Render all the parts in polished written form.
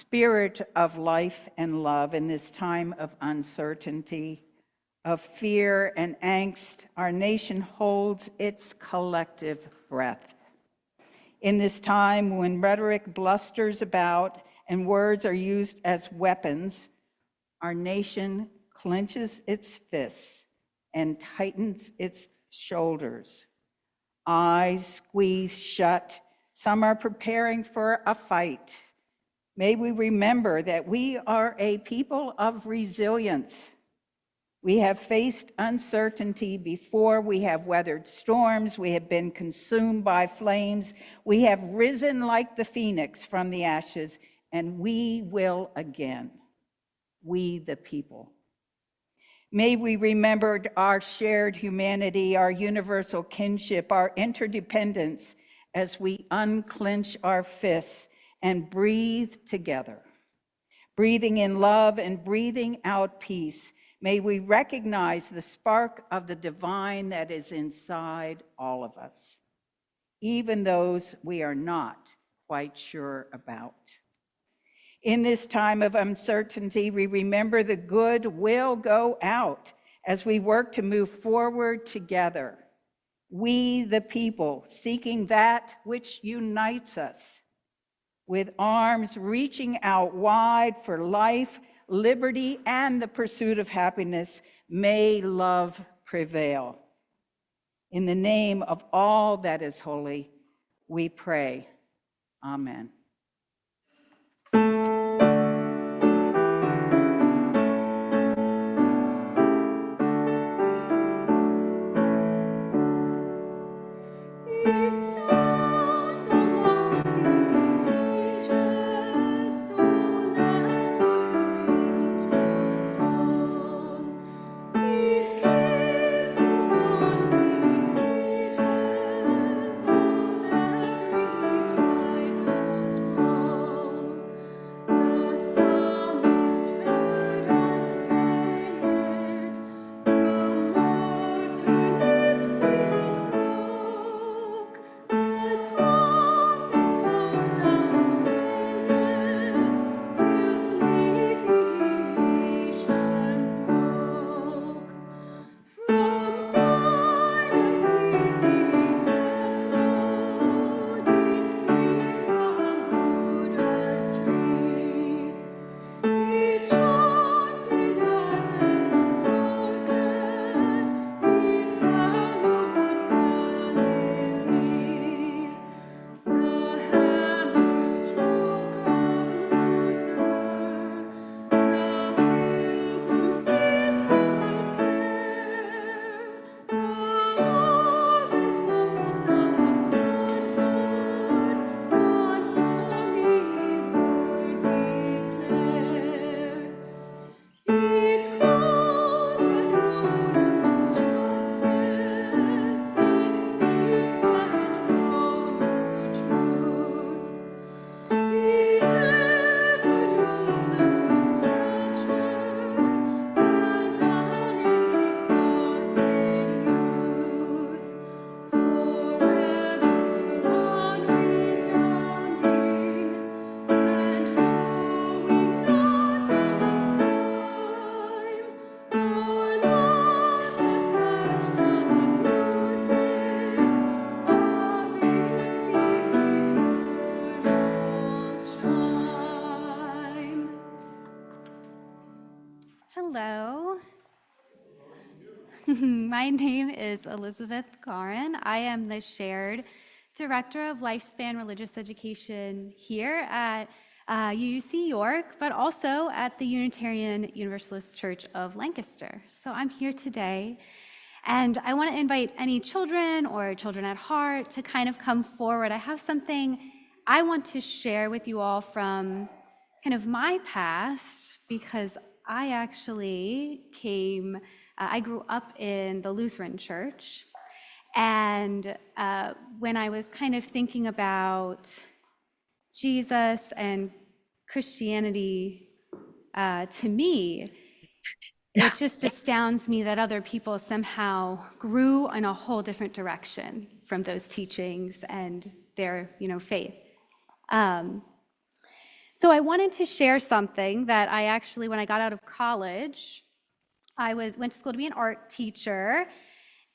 spirit of life and love in this time of uncertainty, of fear and angst, our nation holds its collective breath. In this time when rhetoric blusters about and words are used as weapons, our nation clenches its fists and tightens its shoulders. Eyes squeezed shut, some are preparing for a fight. May we remember that we are a people of resilience. We have faced uncertainty before, we have weathered storms, we have been consumed by flames, we have risen like the phoenix from the ashes, and we will again, we the people. May we remember our shared humanity, our universal kinship, our interdependence as we unclench our fists and breathe together. Breathing in love and breathing out peace, may we recognize the spark of the divine that is inside all of us, even those we are not quite sure about. In this time of uncertainty, we remember the good will go out as we work to move forward together. We, the people, seeking that which unites us, with arms reaching out wide for life, liberty, and the pursuit of happiness, may love prevail. In the name of all that is holy, we pray. Amen. Hello. My name is Elizabeth Garin. I am the Shared Director of Lifespan Religious Education here at UUC York, but also at the Unitarian Universalist Church of Lancaster. So I'm here today, and I want to invite any children or children at heart to kind of come forward. I have something I want to share with you all from kind of my past, because I actually I grew up in the Lutheran Church, and when I was kind of thinking about Jesus and Christianity, to me, it just astounds me that other people somehow grew in a whole different direction from those teachings and their, faith. So I wanted to share something that I actually, when I got out of college, I went to school to be an art teacher.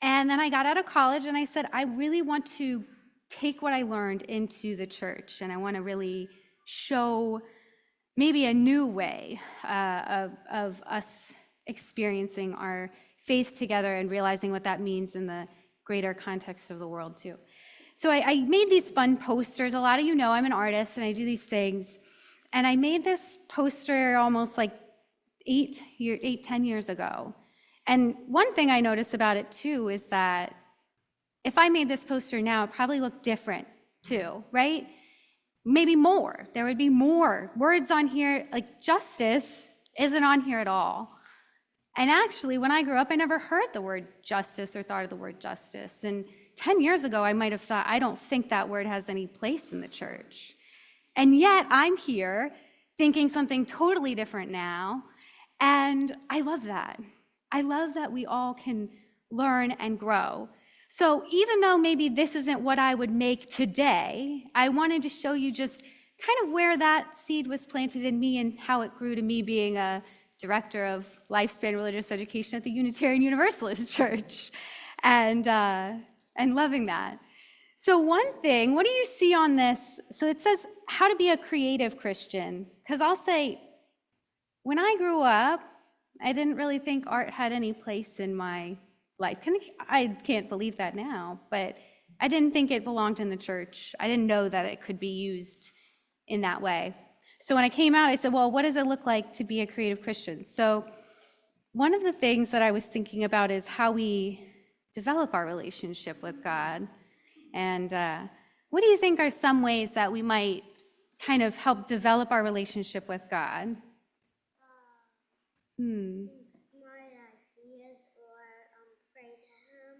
And then I got out of college and I said, I really want to take what I learned into the church, and I want to really show maybe a new way of us experiencing our faith together and realizing what that means in the greater context of the world too. So I made these fun posters. A lot of you know I'm an artist and I do these things. And I made this poster almost like 10 years ago. And one thing I noticed about it too is that if I made this poster now, it probably looked different too, right? Maybe more. There would be more words on here, like justice isn't on here at all. And actually, when I grew up, I never heard the word justice or thought of the word justice. And 10 years ago, I might have thought, I don't think that word has any place in the church. And yet, I'm here thinking something totally different now. And I love that. I love that we all can learn and grow. So even though maybe this isn't what I would make today, I wanted to show you just kind of where that seed was planted in me and how it grew to me being a director of lifespan religious education at the Unitarian Universalist Church, and loving that. So one thing, what do you see on this? So it says how to be a creative Christian, because I'll say, when I grew up, I didn't really think art had any place in my life. I can't believe that now, but I didn't think it belonged in the church. I didn't know that it could be used in that way. So when I came out, I said, well, what does it look like to be a creative Christian? So one of the things that I was thinking about is how we develop our relationship with God. And what do you think are some ways that we might kind of help develop our relationship with God? Smart ideas or pray to him.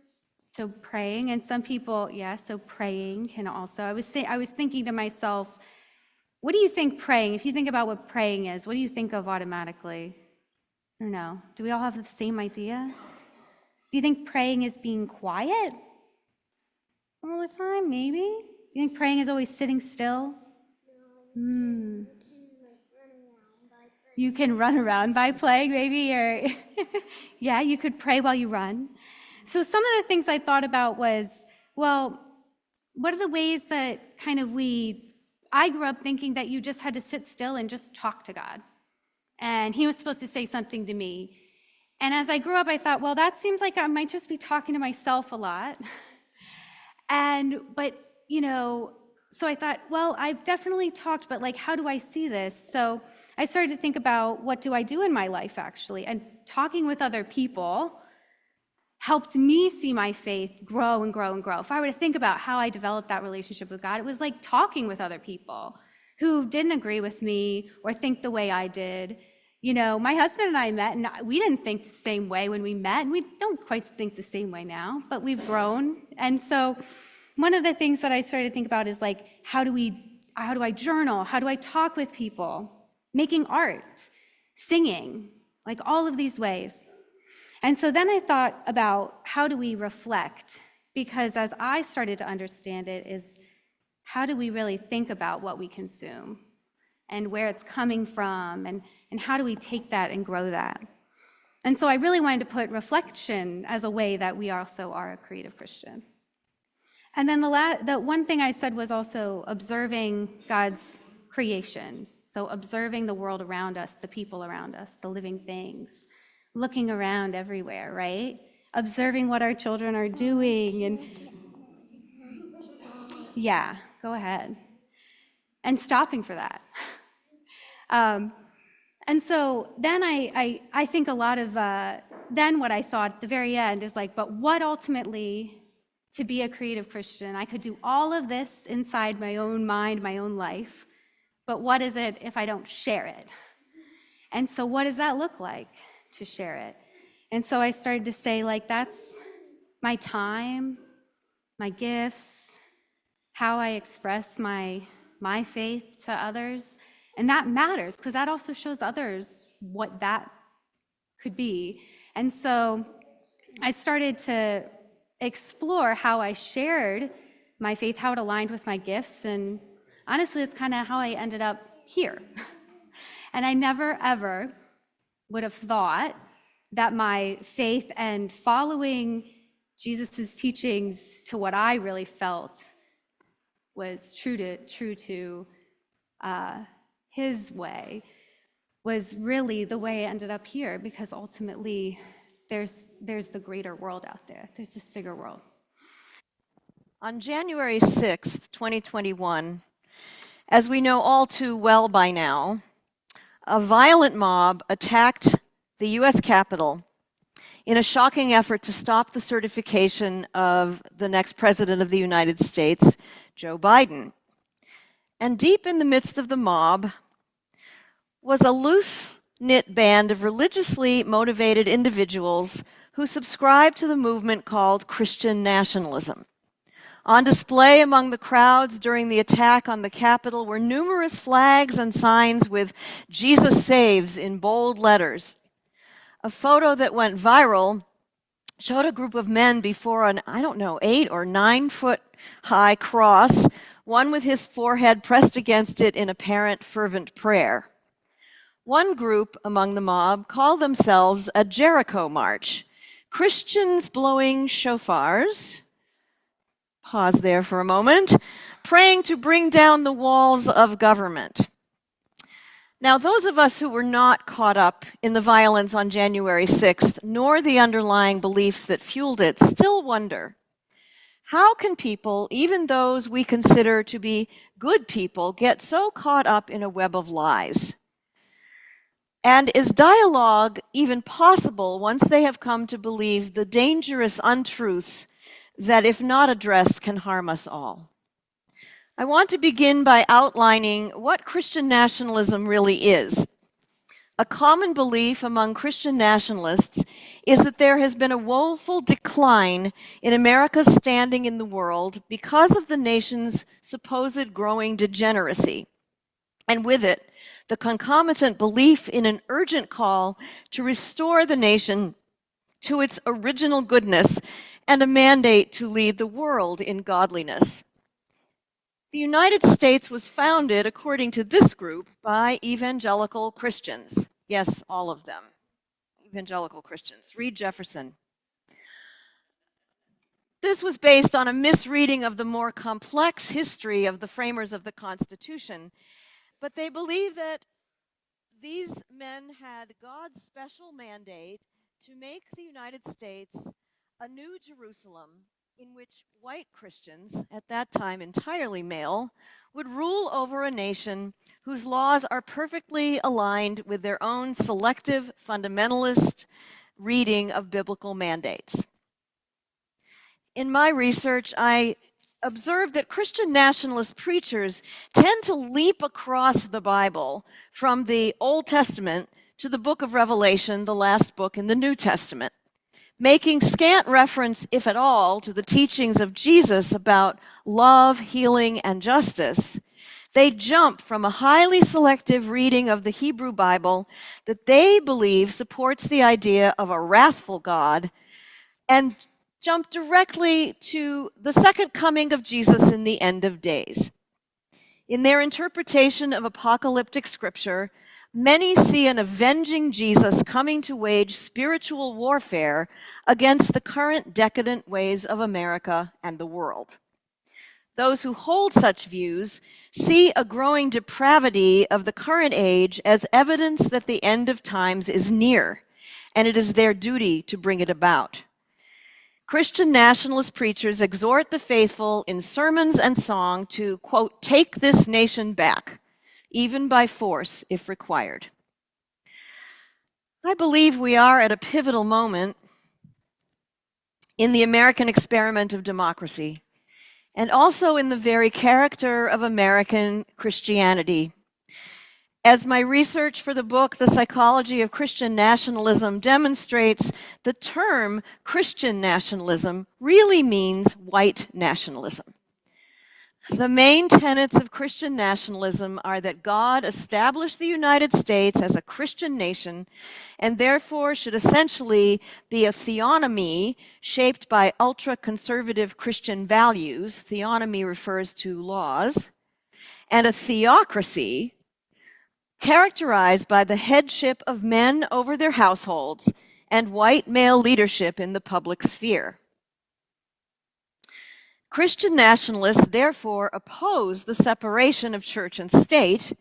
So praying, and some people, so praying can also, I was thinking to myself, what do you think praying, if you think about what praying is, what do you think of automatically? I don't know. Do we all have the same idea? Do you think praying is being quiet all the time, maybe? Do you think praying is always sitting still? No. You can run around by playing, maybe, or yeah, you could pray while you run. So some of the things I thought about was, well, what are the ways that kind of I grew up thinking that you just had to sit still and just talk to God. And he was supposed to say something to me. And as I grew up, I thought, well, that seems like I might just be talking to myself a lot. But so I thought, well, I've definitely talked, but like, how do I see this? So I started to think about what do I do in my life, actually. And talking with other people helped me see my faith grow and grow and grow. If I were to think about how I developed that relationship with God, it was like talking with other people who didn't agree with me or think the way I did. My husband and I met, and we didn't think the same way when we met, and we don't quite think the same way now, but we've grown. And so one of the things that I started to think about is like, how do I journal? How do I talk with people? Making art, singing, like all of these ways. And so then I thought about how do we reflect? Because as I started to understand it is, how do we really think about what we consume and where it's coming from, and how do we take that and grow that? And so I really wanted to put reflection as a way that we also are a creative Christian. And then the one thing I said was also observing God's creation. So observing the world around us, the people around us, the living things, looking around everywhere, right? Observing what our children are doing, and yeah, go ahead. And stopping for that. And so then I think a lot of, then what I thought at the very end is like, but what ultimately, to be a creative Christian, I could do all of this inside my own mind, my own life, but what is it if I don't share it? And so what does that look like to share it? And so I started to say, like, that's my time, my gifts, how I express my faith to others. And that matters, because that also shows others what that could be. And so I started to explore how I shared my faith, how it aligned with my gifts. And honestly, it's kind of how I ended up here. And I never, ever would have thought that my faith and following Jesus' teachings to what I really felt was true to his way was really the way I ended up here, because ultimately there's the greater world out there. There's this bigger world. On January 6th, 2021, as we know all too well by now, a violent mob attacked the U.S. Capitol in a shocking effort to stop the certification of the next president of the United States, Joe Biden. And deep in the midst of the mob was a loose-knit band of religiously motivated individuals who subscribed to the movement called Christian nationalism. On display among the crowds during the attack on the Capitol were numerous flags and signs with "Jesus saves" in bold letters. A photo that went viral showed a group of men before an, 8 or 9 foot high cross, one with his forehead pressed against it in apparent fervent prayer. One group among the mob called themselves a Jericho March, Christians blowing shofars, pause there for a moment, praying to bring down the walls of government. Now, those of us who were not caught up in the violence on January 6th, nor the underlying beliefs that fueled it, still wonder, how can people, even those we consider to be good people, get so caught up in a web of lies? And is dialogue even possible once they have come to believe the dangerous untruths that, if not addressed, can harm us all? I want to begin by outlining what Christian nationalism really is. A common belief among Christian nationalists is that there has been a woeful decline in America's standing in the world because of the nation's supposed growing degeneracy, and with it, the concomitant belief in an urgent call to restore the nation to its original goodness and a mandate to lead the world in godliness. The United States was founded, according to this group, by evangelical Christians. Yes, all of them. Evangelical Christians. Read Jefferson. This was based on a misreading of the more complex history of the framers of the Constitution, but they believe that these men had God's special mandate to make the United States a new Jerusalem in which white Christians, at that time entirely male, would rule over a nation whose laws are perfectly aligned with their own selective fundamentalist reading of biblical mandates. In my research, I observed that Christian nationalist preachers tend to leap across the Bible from the Old Testament to the book of Revelation, the last book in the New Testament, making scant reference, if at all, to the teachings of Jesus about love, healing, and justice. They jump from a highly selective reading of the Hebrew Bible that they believe supports the idea of a wrathful God, and jump directly to the second coming of Jesus in the end of days. In their interpretation of apocalyptic scripture, many see an avenging Jesus coming to wage spiritual warfare against the current decadent ways of America and the world. Those who hold such views see a growing depravity of the current age as evidence that the end of times is near, and it is their duty to bring it about. Christian nationalist preachers exhort the faithful in sermons and song to, quote, take this nation back, even by force if required. I believe we are at a pivotal moment in the American experiment of democracy, and also in the very character of American Christianity. As my research for the book, The Psychology of Christian Nationalism, demonstrates, the term Christian nationalism really means white nationalism. The main tenets of Christian nationalism are that God established the United States as a Christian nation and therefore should essentially be a theonomy shaped by ultra-conservative Christian values. Theonomy refers to laws. And a theocracy, characterized by the headship of men over their households and white male leadership in the public sphere. Christian nationalists therefore oppose the separation of church and state,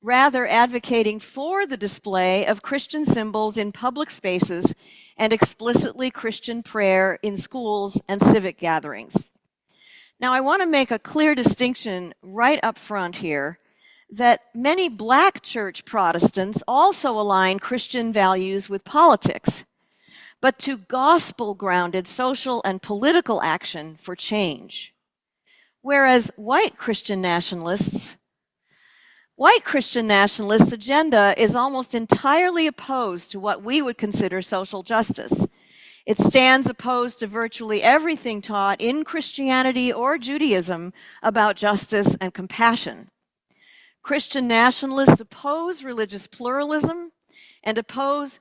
rather advocating for the display of Christian symbols in public spaces and explicitly Christian prayer in schools and civic gatherings. Now, I want to make a clear distinction right up front here that many black church Protestants also align Christian values with politics, but to gospel-grounded social and political action for change. Whereas white Christian nationalists' agenda is almost entirely opposed to what we would consider social justice. It stands opposed to virtually everything taught in Christianity or Judaism about justice and compassion. Christian nationalists oppose religious pluralism and oppose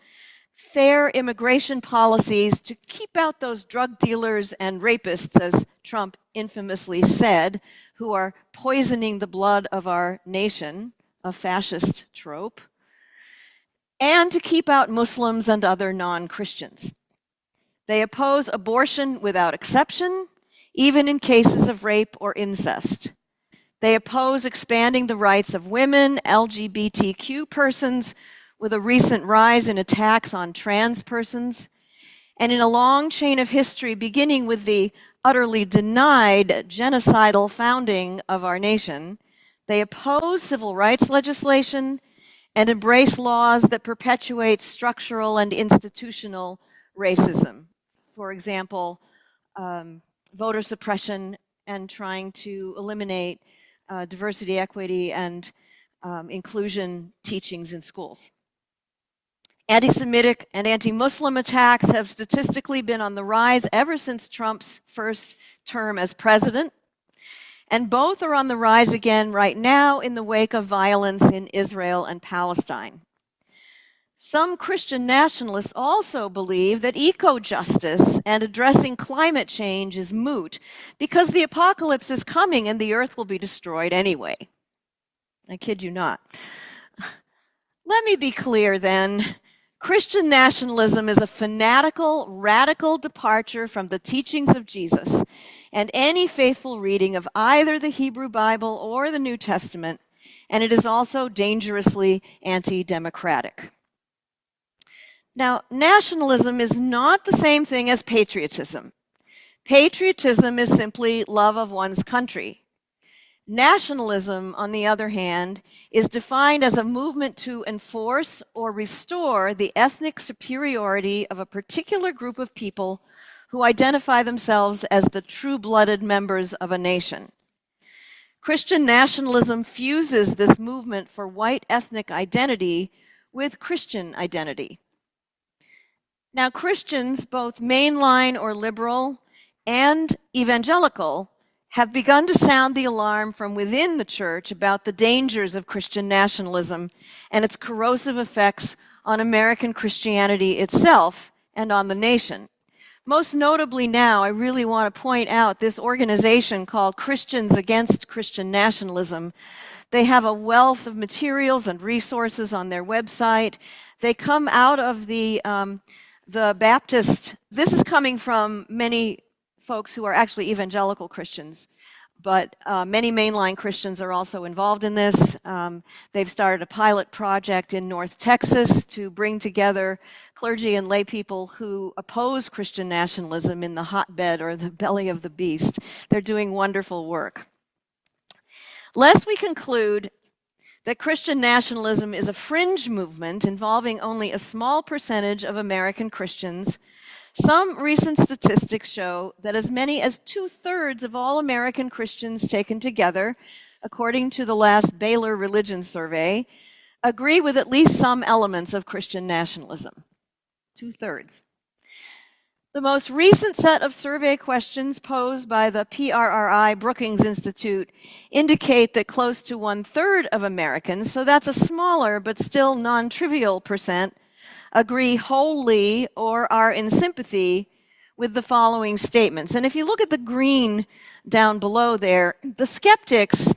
fair immigration policies to keep out those drug dealers and rapists, as Trump infamously said, who are poisoning the blood of our nation, a fascist trope, and to keep out Muslims and other non-Christians. They oppose abortion without exception, even in cases of rape or incest. They oppose expanding the rights of women, LGBTQ persons, with a recent rise in attacks on trans persons. And in a long chain of history, beginning with the utterly denied genocidal founding of our nation, they oppose civil rights legislation and embrace laws that perpetuate structural and institutional racism. For example, voter suppression and trying to eliminate diversity, equity, and inclusion teachings in schools. Anti-Semitic and anti-Muslim attacks have statistically been on the rise ever since Trump's first term as president, and both are on the rise again right now in the wake of violence in Israel and Palestine. Some Christian nationalists also believe that eco-justice and addressing climate change is moot because the apocalypse is coming and the earth will be destroyed anyway. I kid you not. Let me be clear then. Christian nationalism is a fanatical, radical departure from the teachings of Jesus and any faithful reading of either the Hebrew Bible or the New Testament, and it is also dangerously anti-democratic. Now, nationalism is not the same thing as patriotism. Patriotism is simply love of one's country. Nationalism, on the other hand, is defined as a movement to enforce or restore the ethnic superiority of a particular group of people who identify themselves as the true-blooded members of a nation. Christian nationalism fuses this movement for white ethnic identity with Christian identity. Now, Christians, both mainline or liberal and evangelical, have begun to sound the alarm from within the church about the dangers of Christian nationalism and its corrosive effects on American Christianity itself and on the nation. Most notably now, I really want to point out this organization called Christians Against Christian Nationalism. They have a wealth of materials and resources on their website. They come out of the Baptist, this is coming from many folks who are actually evangelical Christians, but many mainline Christians are also involved in this. They've started a pilot project in North Texas to bring together clergy and lay people who oppose Christian nationalism in the hotbed or the belly of the beast. They're doing wonderful work. Lest we conclude that Christian nationalism is a fringe movement involving only a small percentage of American Christians, some recent statistics show that as many as 2/3 of all American Christians taken together, according to the last Baylor Religion Survey, agree with at least some elements of Christian nationalism. 2/3. The most recent set of survey questions posed by the PRRI Brookings Institute indicate that close to 1/3 of Americans, so that's a smaller but still non-trivial percent, agree wholly or are in sympathy with the following statements. And if you look at the green down below there, the skeptics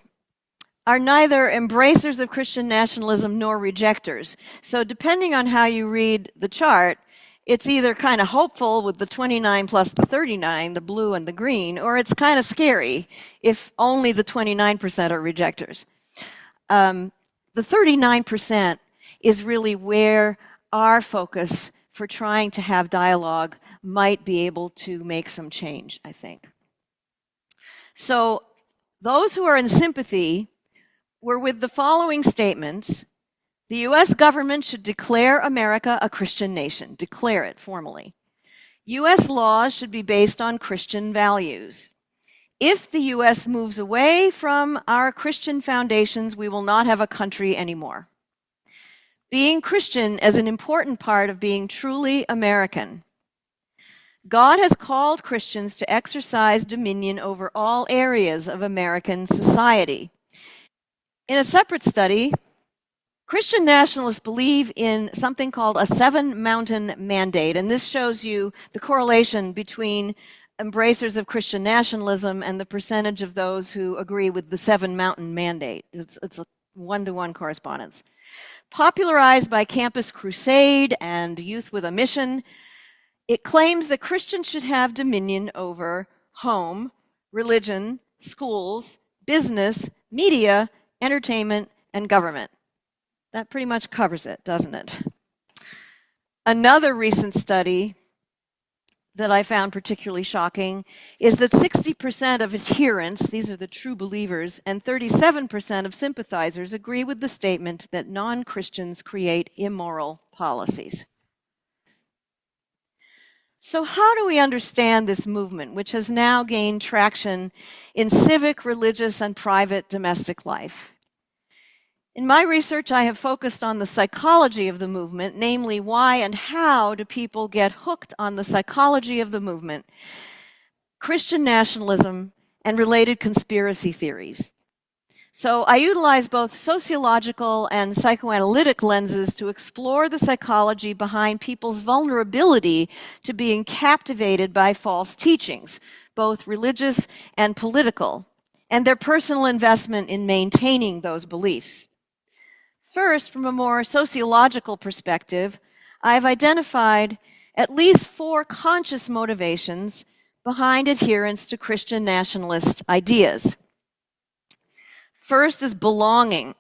are neither embracers of Christian nationalism nor rejectors. So depending on how you read the chart, it's either kind of hopeful with the 29 plus the 39, the blue and the green, or it's kind of scary if only the 29% are rejectors. The 39% is really where our focus for trying to have dialogue might be able to make some change, I think. So those who are in sympathy were with the following statements. The US government should declare America a Christian nation, declare it formally. US laws should be based on Christian values. If the US moves away from our Christian foundations, we will not have a country anymore. Being Christian is an important part of being truly American. God has called Christians to exercise dominion over all areas of American society. In a separate study, Christian nationalists believe in something called a seven-mountain mandate, and this shows you the correlation between embracers of Christian nationalism and the percentage of those who agree with the seven-mountain mandate. It's a one-to-one correspondence. Popularized by Campus Crusade and Youth with a Mission, it claims that Christians should have dominion over home, religion, schools, business, media, entertainment, and government. That pretty much covers it, doesn't it? Another recent study that I found particularly shocking is that 60% of adherents, these are the true believers, and 37% of sympathizers agree with the statement that non-Christians create immoral policies. So how do we understand this movement, which has now gained traction in civic, religious, and private domestic life? In my research, I have focused on the psychology of the movement, namely why and how do people get hooked on the psychology of the movement, Christian nationalism, and related conspiracy theories. So I utilize both sociological and psychoanalytic lenses to explore the psychology behind people's vulnerability to being captivated by false teachings, both religious and political, and their personal investment in maintaining those beliefs. First, from a more sociological perspective, I've identified at least 4 conscious motivations behind adherence to Christian nationalist ideas. First is belonging.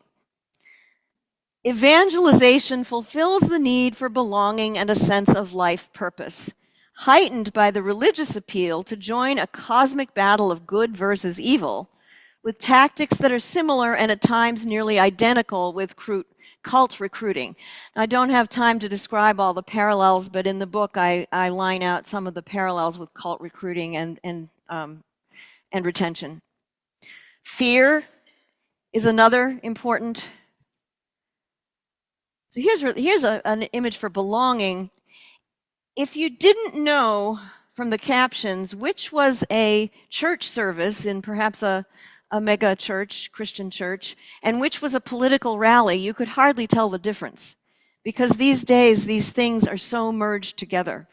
Evangelization fulfills the need for belonging and a sense of life purpose, heightened by the religious appeal to join a cosmic battle of good versus evil, with tactics that are similar and at times nearly identical with cult recruiting. I don't have time to describe all the parallels, but in the book I line out some of the parallels with cult recruiting and retention. Fear is another important. So here's an image for belonging. If you didn't know from the captions which was a church service in perhaps a mega church, Christian church, and which was a political rally, you could hardly tell the difference, because these days these things are so merged together.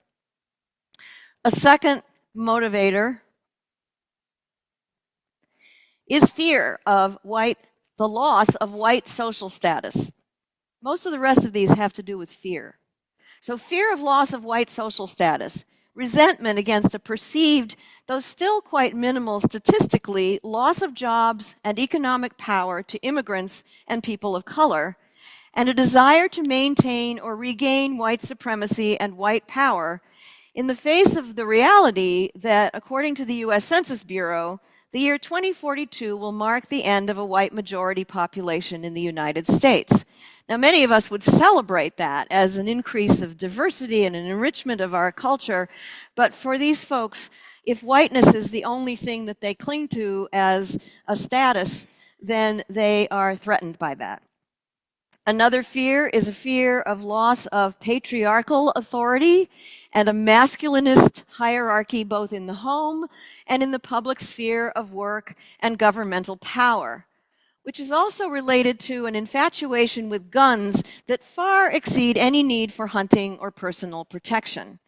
A second motivator is fear of the loss of white social status. Most of the rest of these have to do with fear. So fear of loss of white social status, resentment against a perceived, though still quite minimal statistically, loss of jobs and economic power to immigrants and people of color, and a desire to maintain or regain white supremacy and white power in the face of the reality that, according to the US Census Bureau, the year 2042 will mark the end of a white majority population in the United States. Now, many of us would celebrate that as an increase of diversity and an enrichment of our culture, but for these folks, if whiteness is the only thing that they cling to as a status, then they are threatened by that. Another fear is a fear of loss of patriarchal authority and a masculinist hierarchy both in the home and in the public sphere of work and governmental power, which is also related to an infatuation with guns that far exceed any need for hunting or personal protection.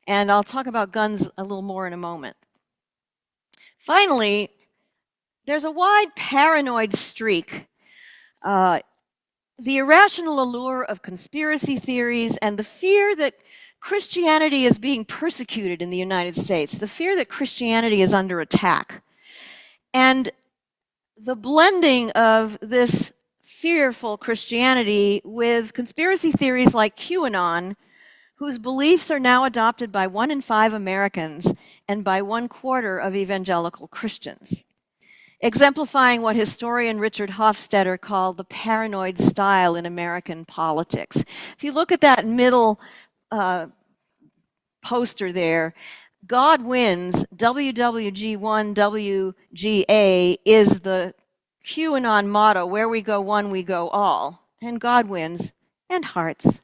And I'll talk about guns a little more in a moment. Finally, There's a wide paranoid streak. The irrational allure of conspiracy theories and the fear that Christianity is being persecuted in the United States, the fear that Christianity is under attack. And the blending of this fearful Christianity with conspiracy theories like QAnon, whose beliefs are now adopted by 1 in 5 Americans and by 1/4 of evangelical Christians, exemplifying what historian Richard Hofstadter called the paranoid style in American politics. If you look at that middle poster there, God wins, WWG1WGA is the QAnon motto, where we go one, we go all. And God wins, and hearts.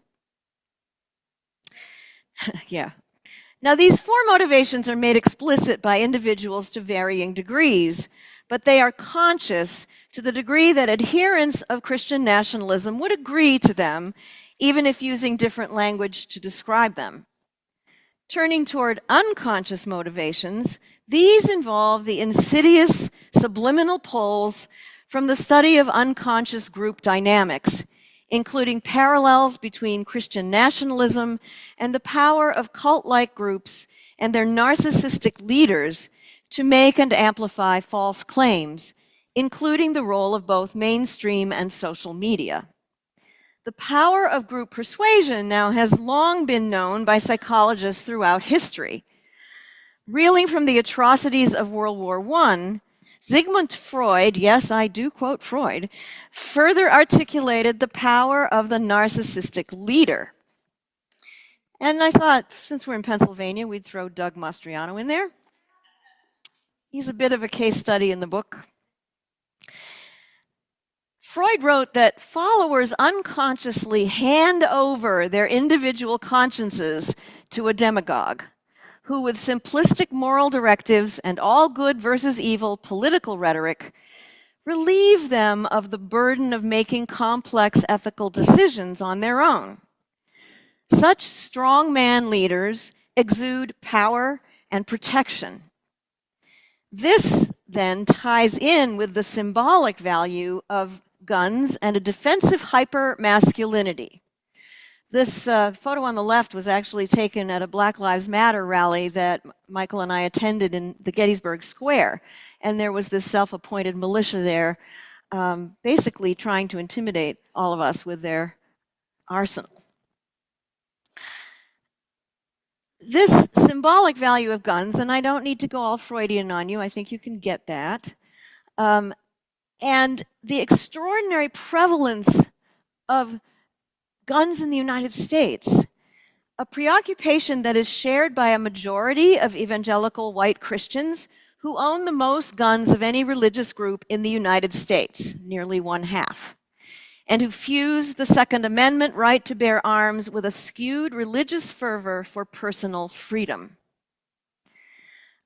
Yeah. Now, these 4 motivations are made explicit by individuals to varying degrees, but they are conscious to the degree that adherents of Christian nationalism would agree to them, even if using different language to describe them. Turning toward unconscious motivations, these involve the insidious subliminal pulls from the study of unconscious group dynamics, including parallels between Christian nationalism and the power of cult-like groups and their narcissistic leaders to make and amplify false claims, including the role of both mainstream and social media. The power of group persuasion now has long been known by psychologists throughout history. Reeling from the atrocities of World War I, Sigmund Freud, yes, I do quote Freud, further articulated the power of the narcissistic leader. And I thought, since we're in Pennsylvania, we'd throw Doug Mastriano in there. He's a bit of a case study in the book. Freud wrote that followers unconsciously hand over their individual consciences to a demagogue who, with simplistic moral directives and all good versus evil political rhetoric, relieve them of the burden of making complex ethical decisions on their own. Such strongman leaders exude power and protection. This then ties in with the symbolic value of guns and a defensive hyper-masculinity. This photo on the left was actually taken at a Black Lives Matter rally that Michael and I attended in the Gettysburg Square. And there was this self-appointed militia there basically trying to intimidate all of us with their arsenal. This symbolic value of guns, and I don't need to go all Freudian on you, I think you can get that, and the extraordinary prevalence of guns in the United States, a preoccupation that is shared by a majority of evangelical white Christians who own the most guns of any religious group in the United States, nearly 1/2, and who fuse the Second Amendment right to bear arms with a skewed religious fervor for personal freedom.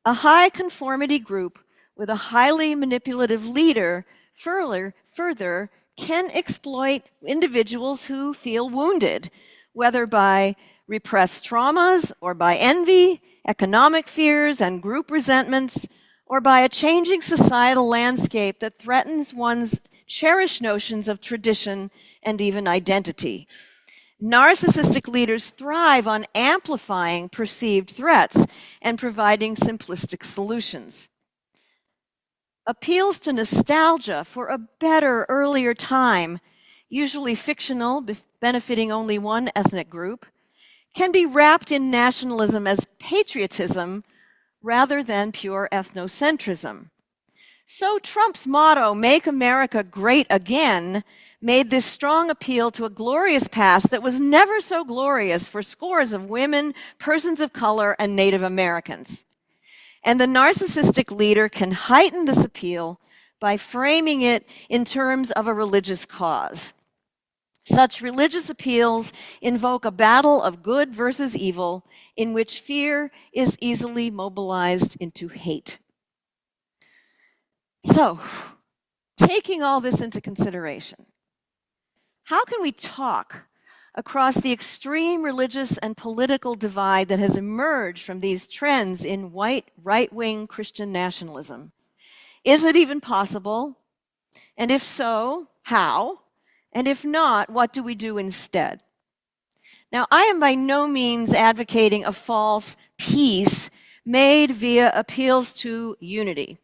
A high conformity group with a highly manipulative leader further can exploit individuals who feel wounded, whether by repressed traumas or by envy, economic fears, and group resentments, or by a changing societal landscape that threatens one's cherished notions of tradition and even identity. Narcissistic leaders thrive on amplifying perceived threats and providing simplistic solutions. Appeals to nostalgia for a better, earlier time, usually fictional, benefiting only one ethnic group, can be wrapped in nationalism as patriotism rather than pure ethnocentrism. So Trump's motto, "Make America Great Again," made this strong appeal to a glorious past that was never so glorious for scores of women, persons of color, and Native Americans. And the narcissistic leader can heighten this appeal by framing it in terms of a religious cause. Such religious appeals invoke a battle of good versus evil in which fear is easily mobilized into hate. So, taking all this into consideration, how can we talk across the extreme religious and political divide that has emerged from these trends in white right-wing Christian nationalism, Is it even possible? And if so, how? And if not, what do we do instead? Now, I am by no means advocating a false peace made via appeals to unity.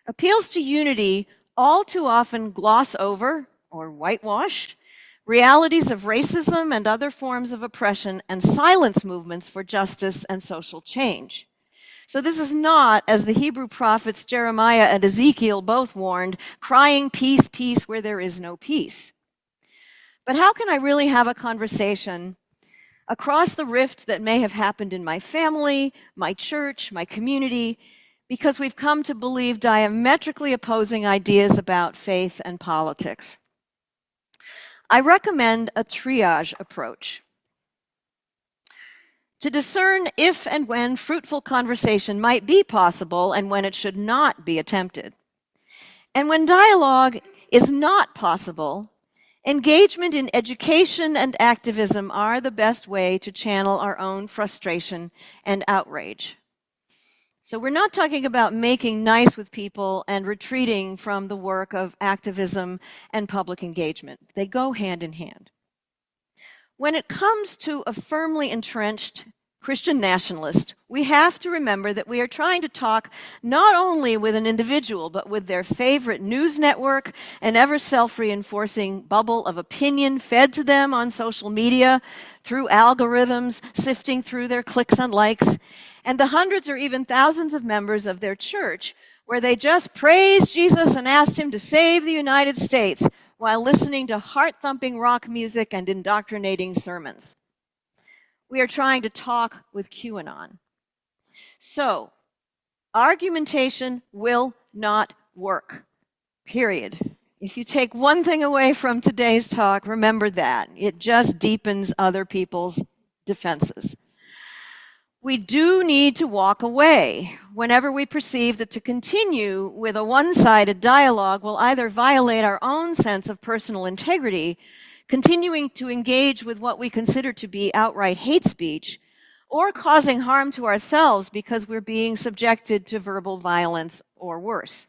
Appeals to unity all too often gloss over or whitewash realities of racism and other forms of oppression and silence movements for justice and social change. So this is not, as the Hebrew prophets Jeremiah and Ezekiel both warned, crying peace, peace where there is no peace. But how can I really have a conversation across the rift that may have happened in my family, my church, my community, because we've come to believe diametrically opposing ideas about faith and politics? I recommend a triage approach to discern if and when fruitful conversation might be possible and when it should not be attempted. And when dialogue is not possible, engagement in education and activism are the best way to channel our own frustration and outrage. So we're not talking about making nice with people and retreating from the work of activism and public engagement. They go hand in hand. When it comes to a firmly entrenched Christian nationalist, we have to remember that we are trying to talk not only with an individual, but with their favorite news network, an ever self-reinforcing bubble of opinion fed to them on social media through algorithms, sifting through their clicks and likes, and the hundreds or even thousands of members of their church where they just praised Jesus and asked him to save the United States while listening to heart-thumping rock music and indoctrinating sermons. We are trying to talk with QAnon. So, argumentation will not work, period. If you take one thing away from today's talk, remember that. It just deepens other people's defenses. We do need to walk away whenever we perceive that to continue with a one-sided dialogue will either violate our own sense of personal integrity, continuing to engage with what we consider to be outright hate speech, or causing harm to ourselves because we're being subjected to verbal violence or worse.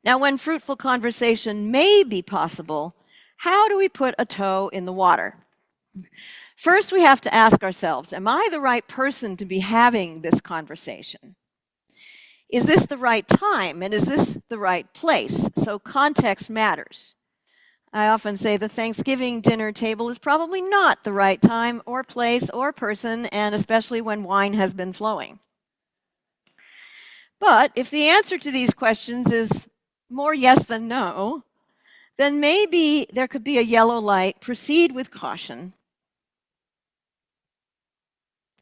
Now, when fruitful conversation may be possible, how do we put a toe in the water? First, we have to ask ourselves, am I the right person to be having this conversation? Is this the right time, and is this the right place? So context matters. I often say the Thanksgiving dinner table is probably not the right time or place or person, and especially when wine has been flowing. But if the answer to these questions is more yes than no, then maybe there could be a yellow light. Proceed with caution.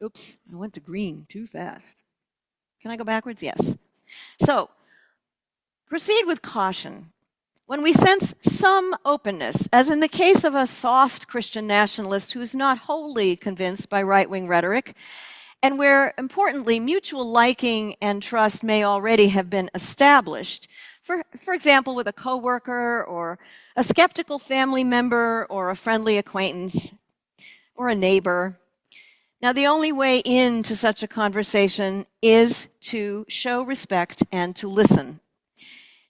Oops, I went to green too fast. Can I go backwards? Yes. So, proceed with caution. When we sense some openness, as in the case of a soft Christian nationalist who's not wholly convinced by right-wing rhetoric, and where, importantly, mutual liking and trust may already have been established, for example, with a coworker or a skeptical family member or a friendly acquaintance or a neighbor. Now, the only way into such a conversation is to show respect and to listen.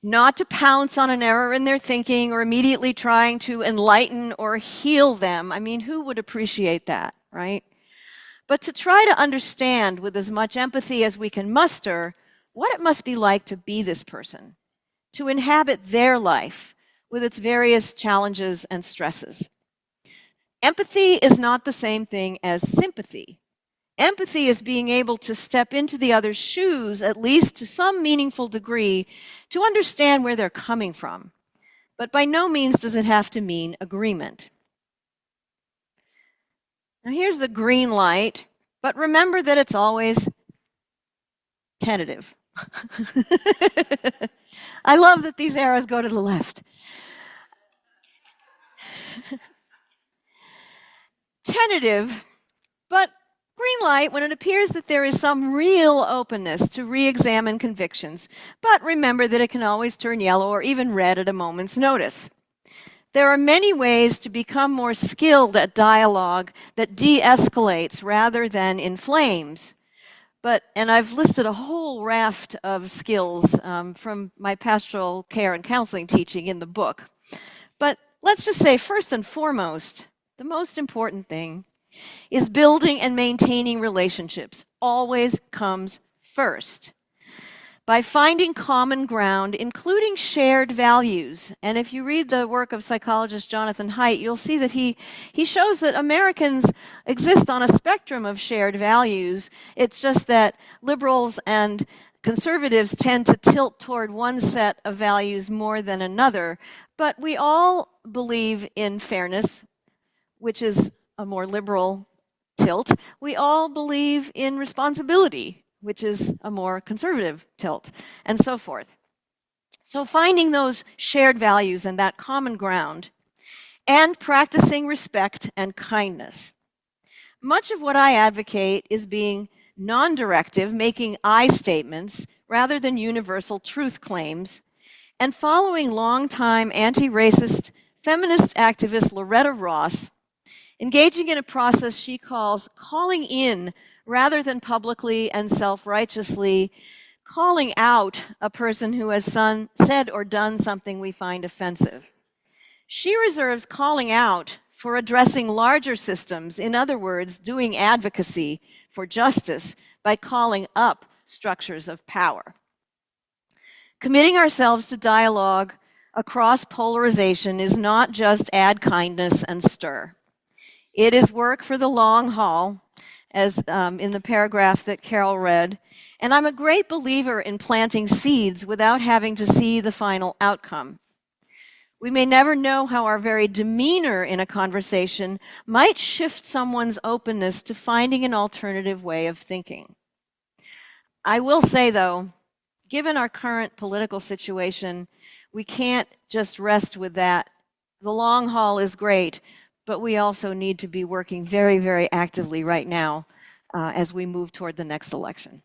Not to pounce on an error in their thinking or immediately trying to enlighten or heal them. I mean, who would appreciate that, right? But to try to understand with as much empathy as we can muster what it must be like to be this person, to inhabit their life with its various challenges and stresses. Empathy is not the same thing as sympathy. Empathy is being able to step into the other's shoes, at least to some meaningful degree, to understand where they're coming from. But by no means does it have to mean agreement. Now here's the green light, but remember that it's always tentative. I love that these arrows go to the left. Tentative, but green light when it appears that there is some real openness to re-examine convictions, but remember that it can always turn yellow or even red at a moment's notice. There are many ways to become more skilled at dialogue that de-escalates rather than inflames. And I've listed a whole raft of skills from my pastoral care and counseling teaching in the book. But let's just say, first and foremost, the most important thing is building and maintaining relationships. Always comes first. By finding common ground, including shared values. And if you read the work of psychologist Jonathan Haidt, you'll see that he shows that Americans exist on a spectrum of shared values. It's just that liberals and conservatives tend to tilt toward one set of values more than another. But we all believe in fairness, which is a more liberal tilt. We all believe in responsibility, which is a more conservative tilt, and so forth. So finding those shared values and that common ground, and practicing respect and kindness. Much of what I advocate is being non-directive, making I statements rather than universal truth claims, and following longtime anti-racist feminist activist Loretta Ross, engaging in a process she calls calling in rather than publicly and self-righteously calling out a person who has said or done something we find offensive. She reserves calling out for addressing larger systems, in other words, doing advocacy for justice by calling up structures of power. Committing ourselves to dialogue across polarization is not just add kindness and stir. It is work for the long haul, as in the paragraph that Carol read, and I'm a great believer in planting seeds without having to see the final outcome. We may never know how our very demeanor in a conversation might shift someone's openness to finding an alternative way of thinking. I will say, though, given our current political situation, we can't just rest with that. The long haul is great, but we also need to be working very, very actively right now as we move toward the next election.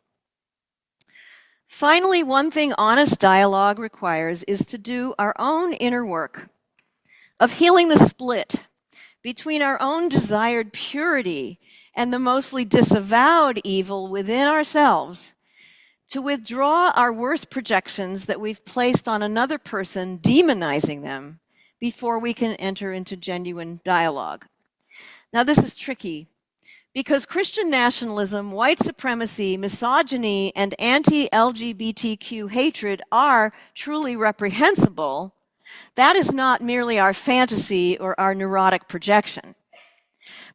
Finally, one thing honest dialogue requires is to do our own inner work of healing the split between our own desired purity and the mostly disavowed evil within ourselves, to withdraw our worst projections that we've placed on another person, demonizing them, before we can enter into genuine dialogue. Now, this is tricky because Christian nationalism, white supremacy, misogyny, and anti-LGBTQ hatred are truly reprehensible. That is not merely our fantasy or our neurotic projection.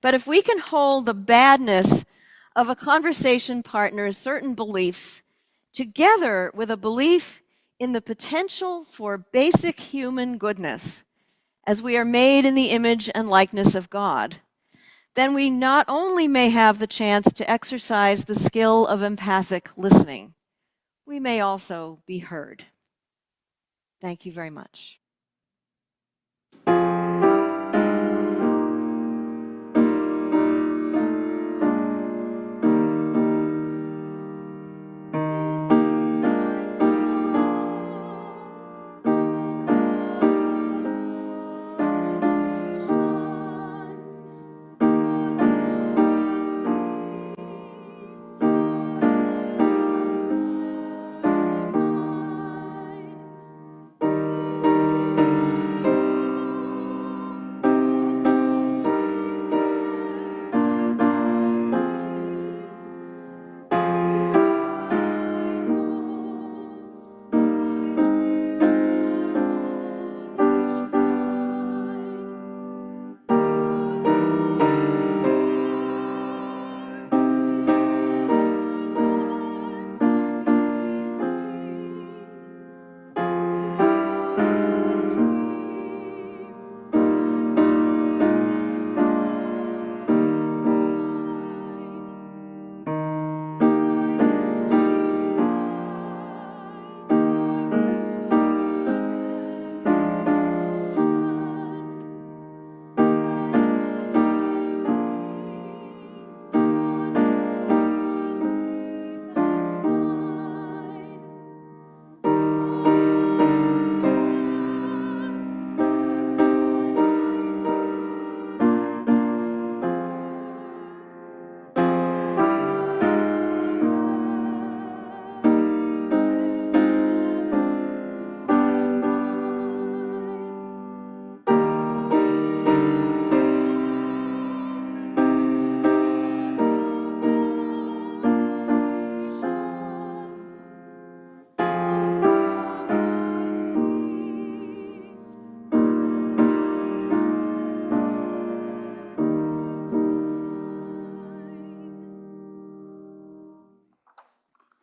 But if we can hold the badness of a conversation partner's certain beliefs together with a belief in the potential for basic human goodness, as we are made in the image and likeness of God, then we not only may have the chance to exercise the skill of empathic listening, we may also be heard. Thank you very much. This is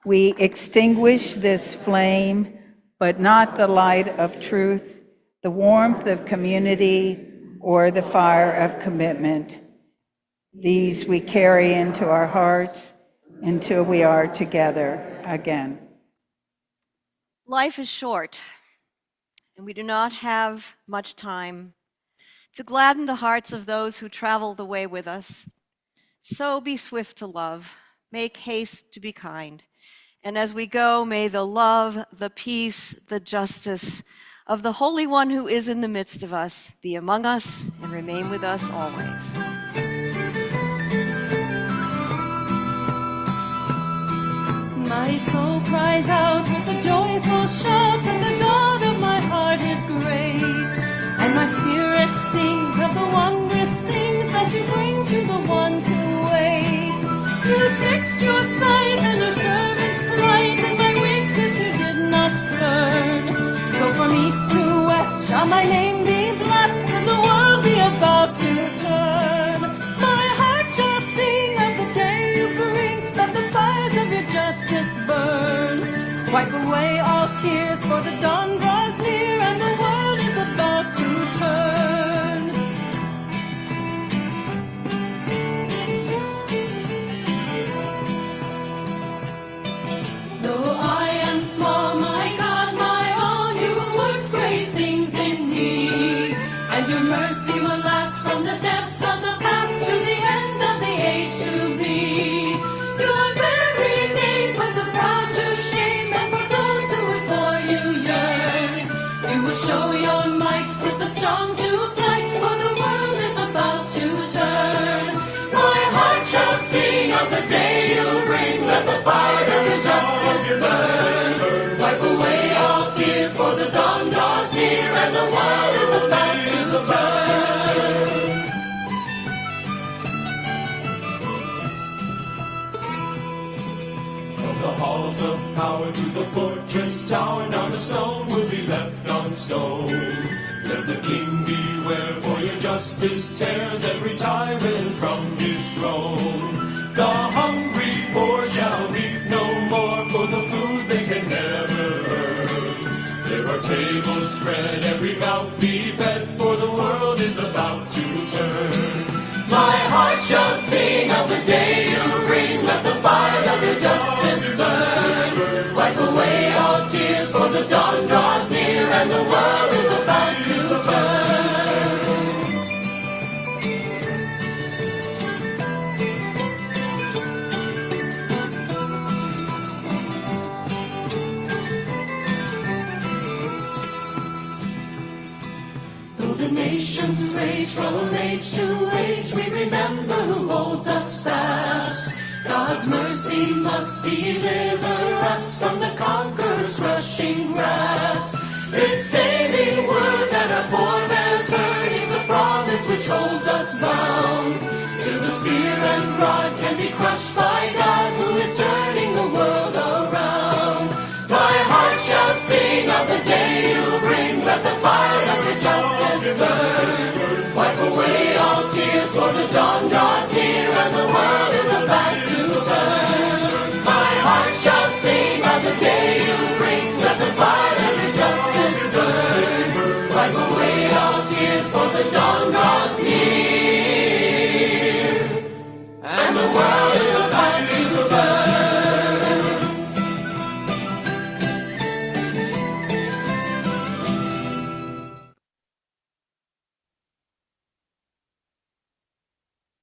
We extinguish this flame, but not the light of truth, the warmth of community, or the fire of commitment. These we carry into our hearts until we are together again. Life is short, and we do not have much time to gladden the hearts of those who travel the way with us. So be swift to love, make haste to be kind, and as we go, may the love, the peace, the justice of the Holy One who is in the midst of us be among us and remain with us always. My soul cries out with a joyful shout that the God of my heart is great, and my spirit sings of the wondrous things that you bring to the ones who wait. You fixed your sight and your servant's plight, and my weakness you did not spurn. So from east to west shall my name be blessed, when the world be about to turn. My heart shall sing of the day you bring, let the fires of your justice burn. Wipe away all tears, for the dawn draws near, and the world is about to turn. Though I am small, my God, my all, you worked great things in me, and your mercy will last from the depths of the past to the end of the age to be. Your very name puts a proud to shame, and for those who before you yearn, you will show your might, put the strong to flight, for the world is about to turn. My heart shall sing of the day you bring, let the fires of your justice burn. Wipe away all tears, for the dawn draws near, and the world is about to turn. From the halls of power to the fortress tower, now the stone will be left on stone. Let the king beware, for your justice tears every tyrant from his throne. The hungry poor shall weep no more, for the food they can never earn. There are tables spread, every mouth be fed, for the world is about to turn. My heart shall sing of the day you bring, let the fires of your justice burn. Wipe away all tears, for the dawn draws near, and the world is about to turn. Though the nations rage from age to age, we remember who holds us fast. God's mercy must deliver us from the conqueror's rushing grasp. This saving word that our forebears heard is the promise which holds us bound. Till the spear and rod can be crushed by God, who is turning the world around. My heart shall sing of the day you bring, let the fires of your justice burn. Wipe away all tears, for the dawn draws